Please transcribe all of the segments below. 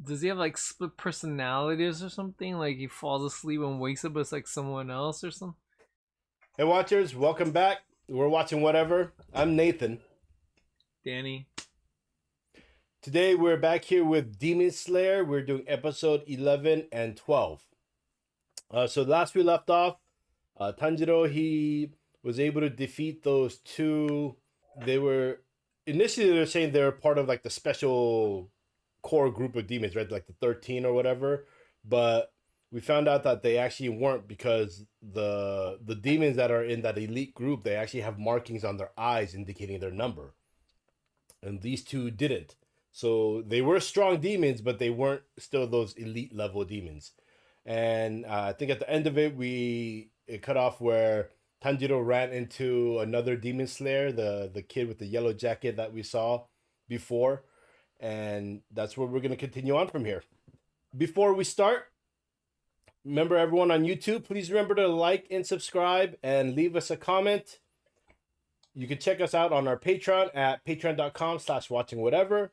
Does he have like split personalities or something? Like he falls asleep and wakes up as like someone else or something? Hey, watchers, welcome back. We're watching whatever. I'm Nathan. Danny. Today we're back here with Demon Slayer. We're doing episode 11 and 12. So last we left off, Tanjiro, he was able to defeat those two. They were saying they were part of like the special core group of demons, right? Like the 13 or whatever. But we found out that they actually weren't, because the demons that are in that elite group, they actually have markings on their eyes indicating their number. And these two didn't. So they were strong demons, but they weren't still those elite level demons. And I think at the end of it, it cut off where Tanjiro ran into another demon slayer, the kid with the yellow jacket that we saw before. And that's where we're going to continue on from here. Before we start, remember everyone on YouTube, please remember to like and subscribe and leave us a comment. You can check us out on our Patreon at patreon.com/watchingwhatever.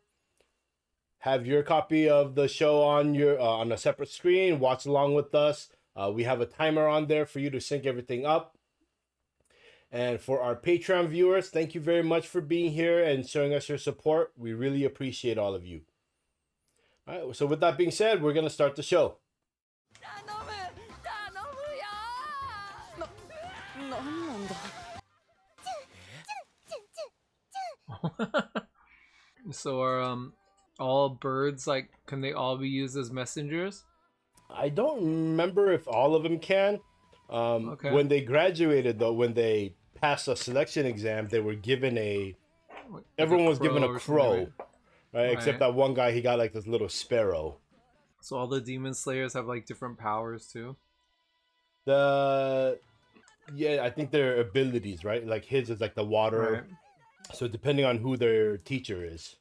Have your copy of the show on on a separate screen. Watch along with us. We have a timer on there for you to sync everything up. And for our Patreon viewers, thank you very much for being here and showing us your support. We really appreciate all of you. All right, so with that being said, we're going to start the show. So are all birds, like, can they all be used as messengers? I don't remember if all of them can. Okay. When they graduated, though, when they passed a selection exam, they were given everyone was given a crow, right? Except that one guy, he got like this little sparrow. So all the demon slayers have like different powers too? Yeah, I think their abilities, right? Like his is like the water. Right. So depending on who their teacher is.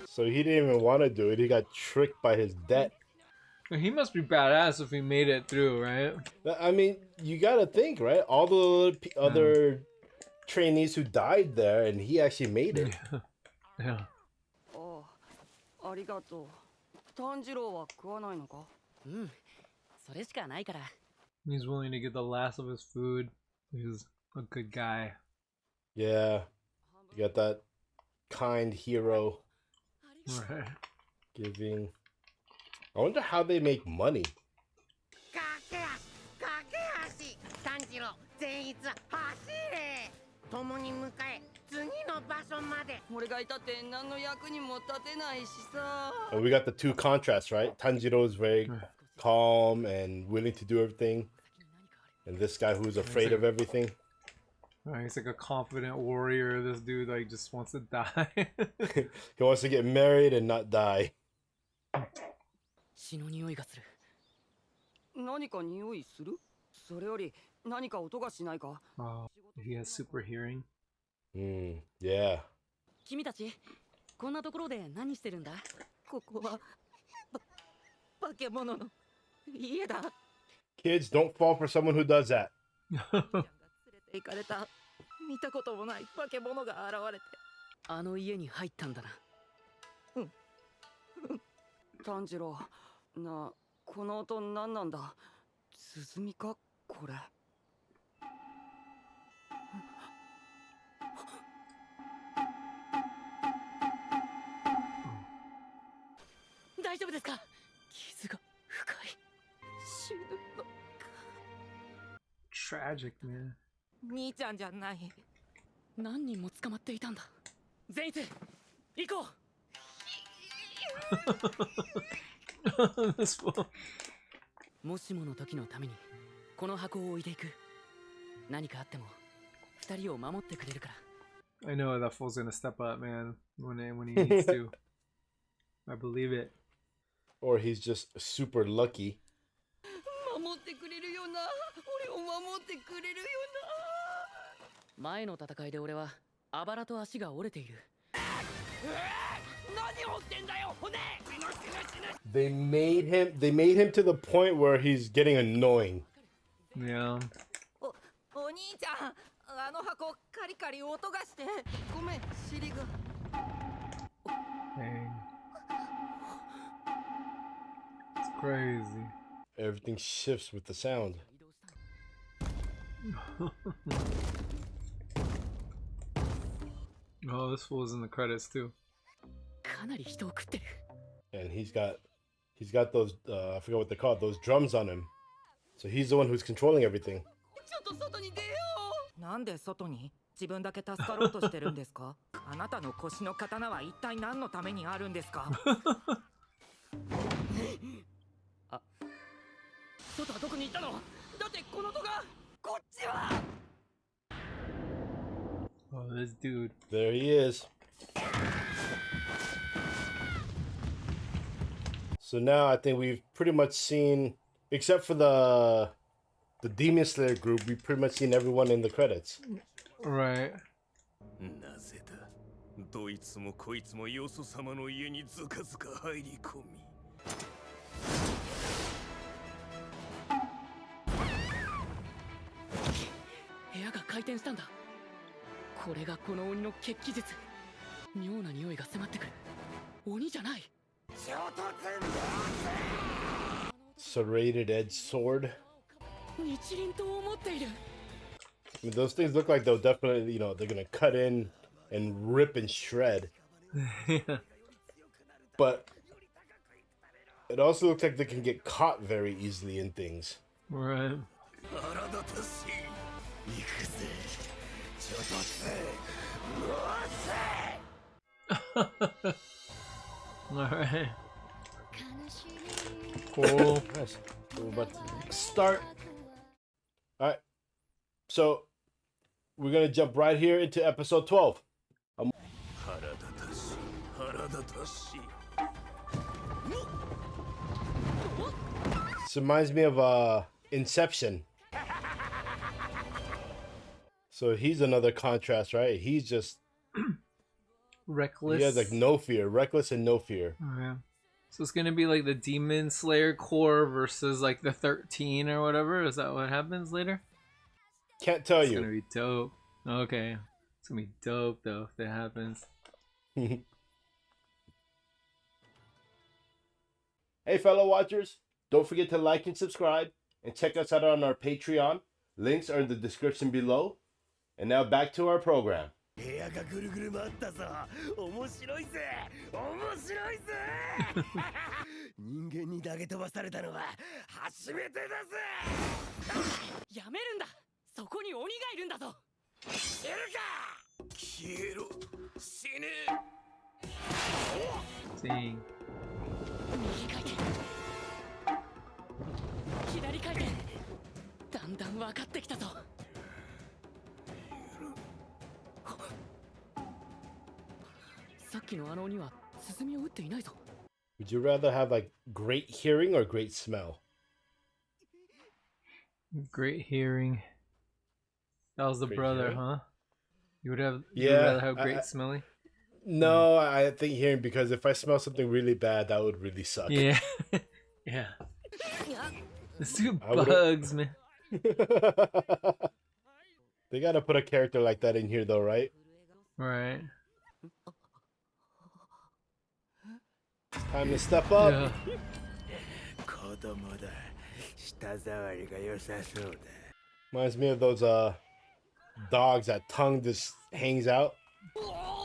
So he didn't even want to do it. He got tricked by his debt. He must be badass if he made it through, right? I mean, you gotta think, right? All the other trainees who died there, and he actually made it. Yeah. He's willing to get the last of his food. He's a good guy. Yeah, you got that kind hero. Right. Giving. I wonder how they make money. And we got the two contrasts, right? Tanjiro is very calm and willing to do everything, and this guy who's afraid of everything. He's like a confident warrior. This dude like just wants to die. He wants to get married and not die. Oh, he has super hearing. Yeah. Kids, don't fall for someone who does that. Tragic, man. 兄ちゃんじゃない。何人も捕まっていたんだ。善逸、行こう。This fool. もしもの時のためにこの箱を置いていく。何かあっても二人を守ってくれるから。 I know that fool's gonna step up, man, when he needs to. I believe it. Or he's just super lucky. 守ってくれるよな。俺を守ってくれるよな。前の戦いで俺はあばらと足が折れている。何を折ってんだよ、骨。 They made him to the point where he's getting annoying. Yeah. お兄ちゃん、あの箱カリカリ音がして。ごめん、尻が。 Dang. It's crazy. Everything shifts with the sound. Oh, this fool's in the credits too. かなり人を食ってる。 And he's got those I forgot what they're called, those drums on him. So he's the one who's controlling everything. ちょっと外に出よう。なんで外に？自分だけ助かろうとしてるんですか？あなたの腰の刀は一体何のためにあるんですか？あ、外はどこに行ったの？だってこの戸がこっちは。 Oh, this dude. There he is. So now I think we've pretty much seen, except for the Demon Slayer group, we've pretty much seen everyone in the credits. Right. なぜだ。どいつもこいつもよそ様の家にずかずか入り込み。部屋が回転したんだ。これがこの鬼の血気術。妙な匂いが迫ってくる。鬼じゃない。 Serrated edge sword. 日輪刀を持っている。 I mean, those things look like they'll definitely, they're gonna cut in and rip and shred. Yeah. But it also looks like they can get caught very easily in things. Right. 腹立たしい。行くぜ。ちょっとせ。うわせ。 Alright. Cool. Nice. So we're about to start. All right. So we're gonna jump right here into episode 12. 腹立たしい。腹立たしい。 This reminds me of Inception. So he's another contrast, right? He's just Reckless. he has like no fear, reckless and no fear. Oh, yeah. So it's gonna be like the Demon Slayer core versus like the 13 or whatever. Is that what happens later? Can't tell It's gonna you. be dope. Okay. It's gonna be dope though if that happens. Hey, fellow watchers, don't forget to like and subscribe and check us out on our Patreon. Links are in the description below. And now back to our program. 部屋がぐるぐる回ったぞ。面白いぜ。面白いぜ。人間に投げ飛ばされたのは初めてだぜ。やめるんだ。そこに鬼がいるんだぞ。知るか。消えろ。死ね。 Dang. 右回転。左回転。だんだん分かってきたぞ。さっきのあの鬼は鼓を打っていないぞ。 Would you rather have like great hearing or great smell? Great hearing. That was the Great brother, hearing? huh? You would have. You Yeah, would rather have I- great smelling. No, I think hearing, because if I smell something really bad, that would really suck. Yeah. Yeah. This dude I would've- bugs, man. They gotta put a character like that in here though, right? Right. Time to step up. Yeah. 子供だ。舌触りが良さそうだ。 Reminds me of those dogs that tongue just hangs out. お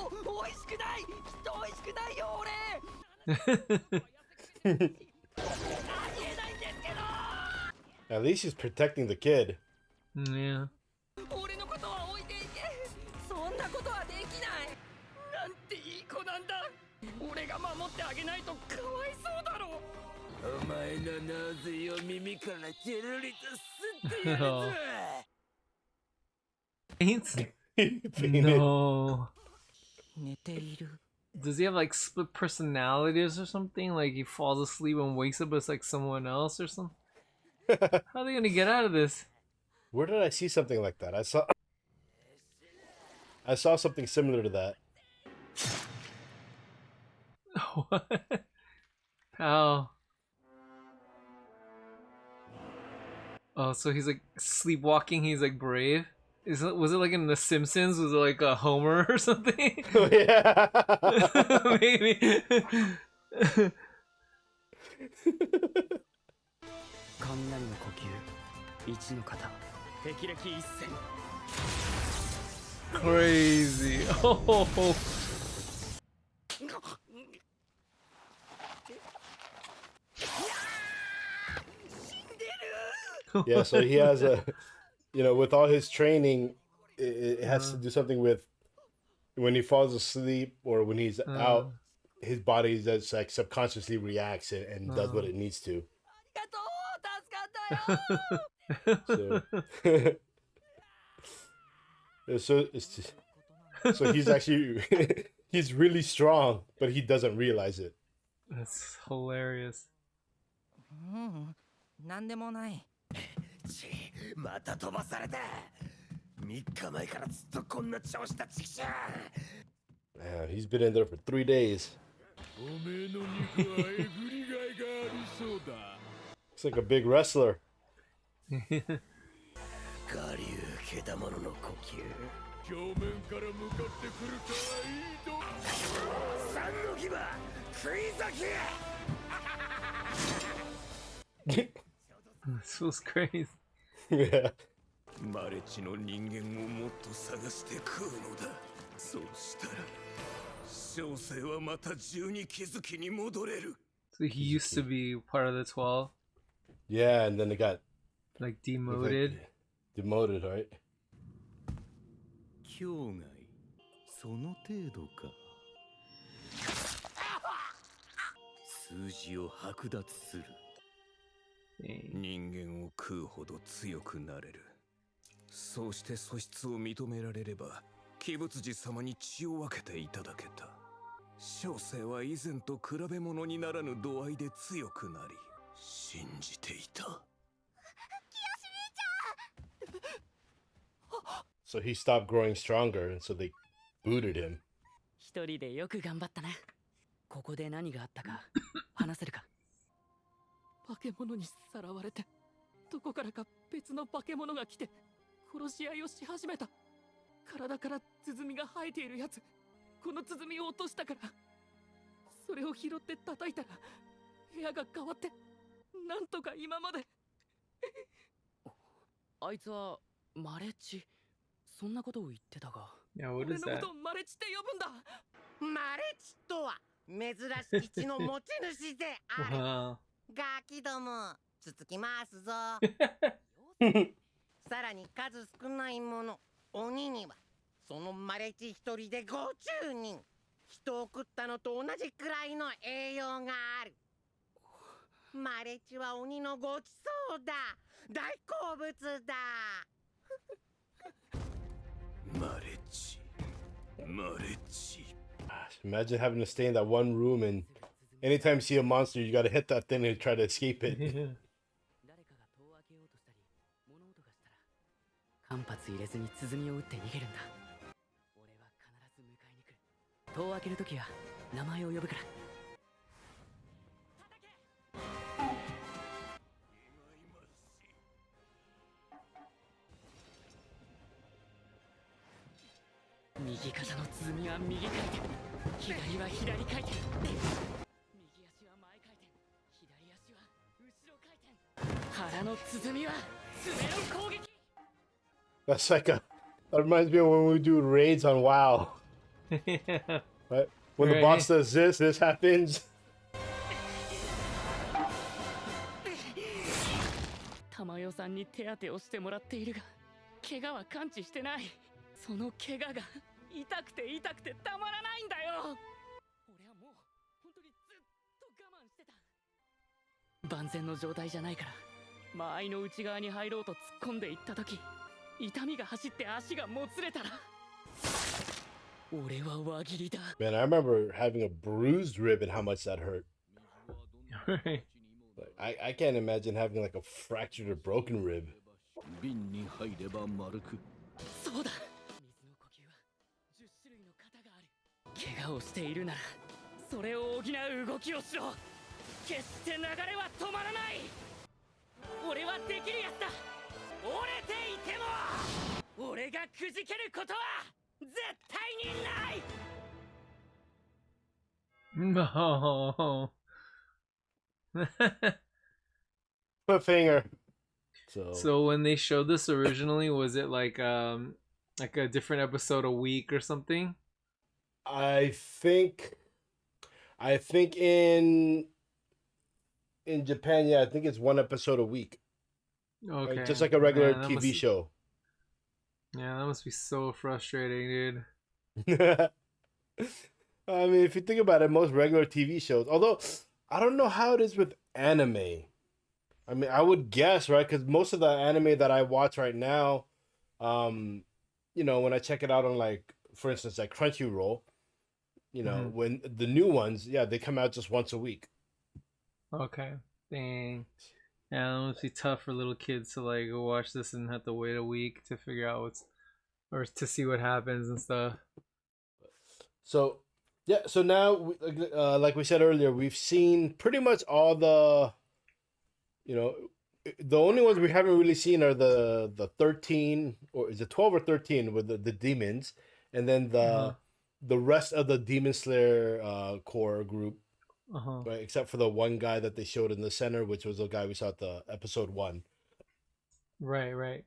お、美味しくない。きっと美味しくないよ俺。ありえないんですけど。 At least he's protecting the kid. Yeah. 俺のことは置いていけ。そんなことはできない。なんていい子なんだ。俺が守ってあげないとかわいそうだろう。お前の脳髄を耳からジェルリと吸ってやるぞ。 Paints? He painted. No. 寝ている。 Does he have like split personalities or something? Like he falls asleep and wakes up as like someone else or something? How are they gonna get out of this? Where did I see something like that? I saw something similar to that. What? How? Oh, so he's like sleepwalking. He's like brave. Was it like in The Simpsons? Was it like a Homer or something? Oh, yeah. Maybe. 雷の呼吸。一の型。霹靂一閃。 Crazy. Oh. Yeah, so he has a, with all his training, it has to do something with when he falls asleep or when he's out, his body just like subconsciously reacts and does what it needs to. ありがとう。助かったよ。 So, so he's actually he's really strong, but he doesn't realize it. That's hilarious. なんでもない。また飛ばされた。3日前からずっとこんな調子だちくしょ。 Man, he's been in there for 3 days. おめえの肉はえぐりがいがありそうだ。 Looks like a big wrestler. 我流けたものの呼吸。表面から向かってくるからいいと。三の牙、食い裂け。 This was crazy. Yeah. マレチの人間をもっと探して食うのだ。そうしたら小生はまた十二気づきに戻れる。 So he used to be part of the 12, Yeah, and then they got like demoted. demoted, right? 境外、その程度か。数字を剥奪する。 Dang. 人間を食うほど強くなれる。そうして素質を認められれば鬼仏寺様に血を分けていただけた。小生は以前と比べ物にならぬ度合いで強くなり信じていた。 So he stopped growing stronger, and so they booted him. 一人でよく頑張ったね。ここで何があったか話せるか。化け物にさらわれて、どこからか別の化け物が来て殺し合いをし始めた。体から鼓が生えているやつ、この鼓を落としたから、それを拾って叩いたら部屋が変わって、なんとか今まで。あいつはマレッジ、そんなことを言ってたが。 Yeah, what 俺 is のこ that? とをマレッジって呼ぶんだ。マレチとは珍しき血の持ち主である。 Wow. ガキども、つつきますぞ。さらに数少ないもの、鬼にはそのマレチ一人で50人。人を食ったのと同じくらいの栄養がある。マレチは鬼のごちそうだ。大好物だ。マレチ、マレチ。 Imagine having to stay in that one room, and anytime you see a monster, you gotta hit that thing and try to escape it. 誰かが戸を開けようとしたり、物音がしたら、間髪入れずに鼓を打って逃げるんだ。俺は必ず迎えに来る。戸を開けるときは名前を呼ぶから。右肩の鼓は右回転、左は左回転。右足は前回転、左足は後ろ回転。腹の鼓は爪の攻撃。 That's like that reminds me of when we do raids on WoW. Yeah. Right? When the boss does this happens. 玉代さんに手当てをしてもらっているが、怪我は完治してない。その怪我が痛くて痛くてたまらないんだよ。俺はもう本当にずっと我慢してた。万全の状態じゃないから間合いの内側に入ろうと突っ込んでいった時痛みが走って足がもつれたら俺は輪切りだ。 Man, I remember having a bruised rib and how much that hurt. Right. Like, I can't imagine having like a fractured or broken rib. 瓶に入れば丸く。そうだ。水の呼吸は10種類の型がある。怪我をしているならそれを補う動きをしろ。決して流れは止まらない。俺はできるやつだ。折れていても俺がくじけることは絶対にない。 No. Cliffhanger. So when they showed this originally, was it like a different episode a week or something? I think in Japan, yeah, I think it's one episode a week. Okay. Just like a regular Man, that TV must- show. Yeah, that must be so frustrating, dude. I mean, if you think about it, most regular TV shows, although I don't know how it is with anime. I mean, I would guess, right? Because most of the anime that I watch right now, you know, when I check it out on like, for instance, like Crunchyroll, you know, Mhm. when the new ones, yeah, they come out just once a week. Okay. Dang. Yeah, that must be tough for little kids to like go watch this and have to wait a week to figure out or to see what happens and stuff. So, yeah, so now, like we said earlier, we've seen pretty much all the, you know, the only ones we haven't really seen are the 13, or is it 12 or 13 with the demons, and then the rest of the Demon Slayer core group, right? Except for the one guy that they showed in the center, which was the guy we saw at the episode 1. Right.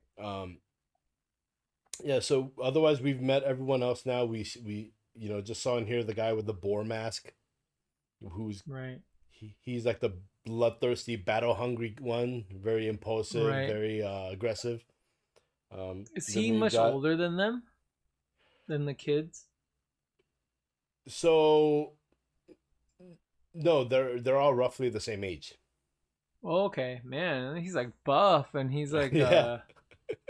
Yeah, so otherwise we've met everyone else now. We you know, just saw in here the guy with the boar mask, who's Right. he's like the bloodthirsty, battle hungry one, very impulsive, Right. very aggressive. Is then he we much got- older than them? Than the kids? So no, they're all roughly the same age. Oh, okay, man, he's like buff and he's like Yeah.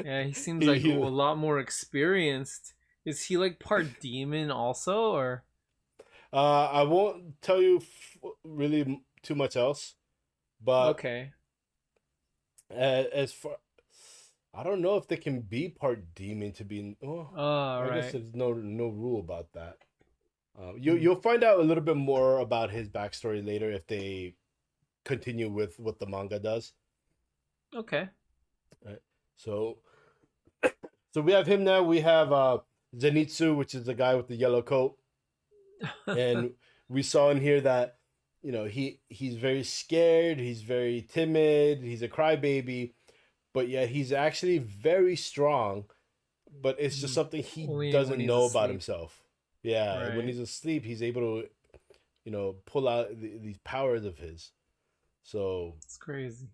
yeah, he seems He- like he- a lot more experienced. Is he like part demon also, or I won't tell you really too much else, but okay? as far, I don't know if they can be part demon to be. Oh, I guess Right. there's no rule about that. You'll find out a little bit more about his backstory later if they continue with what the manga does. Okay. So, so we have him now. We have Zenitsu, which is the guy with the yellow coat, and we saw in here that, you know, he's very scared, he's very timid, he's a crybaby, but yet he's actually very strong. But it's just something he Only when doesn't he's know about asleep. himself. Yeah, when Right. he's asleep, he's able to, you know, pull out these powers of his. So, It's crazy.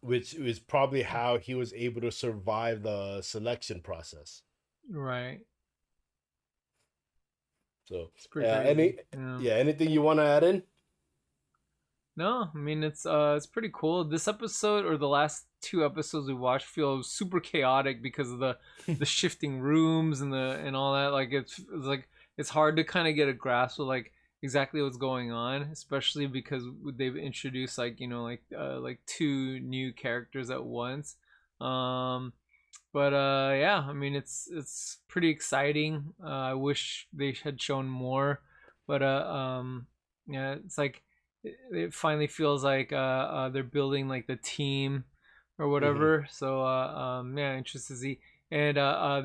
which is probably how he was able to survive the selection process. Right. So, It's pretty crazy. yeah, anything you want to add in? No, I mean it's pretty cool. This episode or the last two episodes we watched feel super chaotic because of the shifting rooms and all that. Like it's hard to kind of get a grasp of like exactly what's going on, especially because they've introduced like, you know, like two new characters at once. But yeah, I mean it's pretty exciting. I wish they had shown more, but yeah, it's like it finally feels like they're building like the team or whatever. So yeah, interested to see. And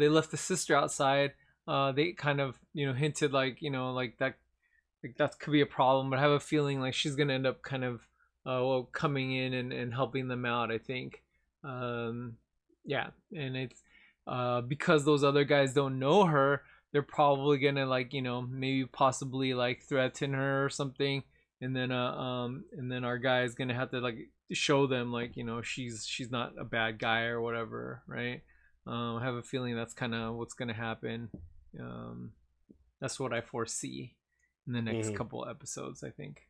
they left the sister outside. They kind of, you know, hinted like, you know, like that could be a problem, but I have a feeling like she's gonna end up kind of well, coming in and helping them out, I think. Yeah, and it's because those other guys don't know her, they're probably gonna like, you know, maybe possibly like threaten her or something, and then our guy is gonna have to like show them like, you know, she's not a bad guy or whatever, right? I have a feeling that's kind of what's gonna happen. That's what I foresee in the next couple episodes, I think.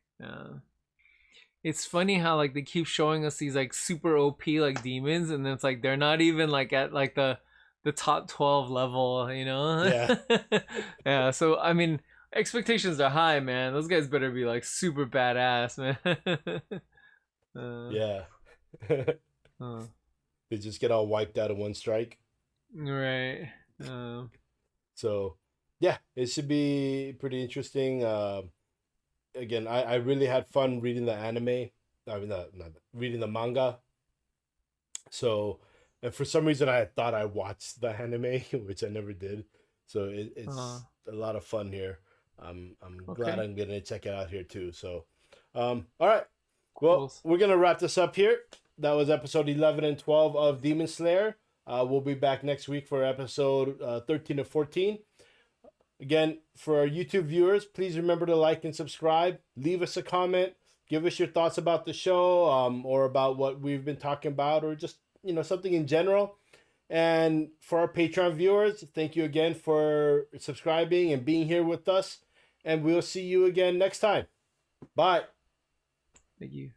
it's funny how like they keep showing us these like super OP like demons, and then it's like they're not even like at like the top 12 level, you know? Yeah. Yeah. So I mean, expectations are high, man. Those guys better be like super badass, man. Yeah. uh, They just get all wiped out in one strike. right. So yeah, it should be pretty interesting. Again, I really had fun reading the anime. I mean, not reading the manga. So, and for some reason, I thought I watched the anime, which I never did. So it's a lot of fun here. I'm glad Okay. I'm gonna check it out here too. So, all right. Cool. Well, we're gonna wrap this up here. That was episode 11 and 12 of Demon Slayer. We'll be back next week for episode 13 and 14. Again, for our YouTube viewers, please remember to like and subscribe. Leave us a comment. Give us your thoughts about the show, or about what we've been talking about, or just something in general. And for our Patreon viewers, thank you again for subscribing and being here with us. And we'll see you again next time. Bye. Thank you.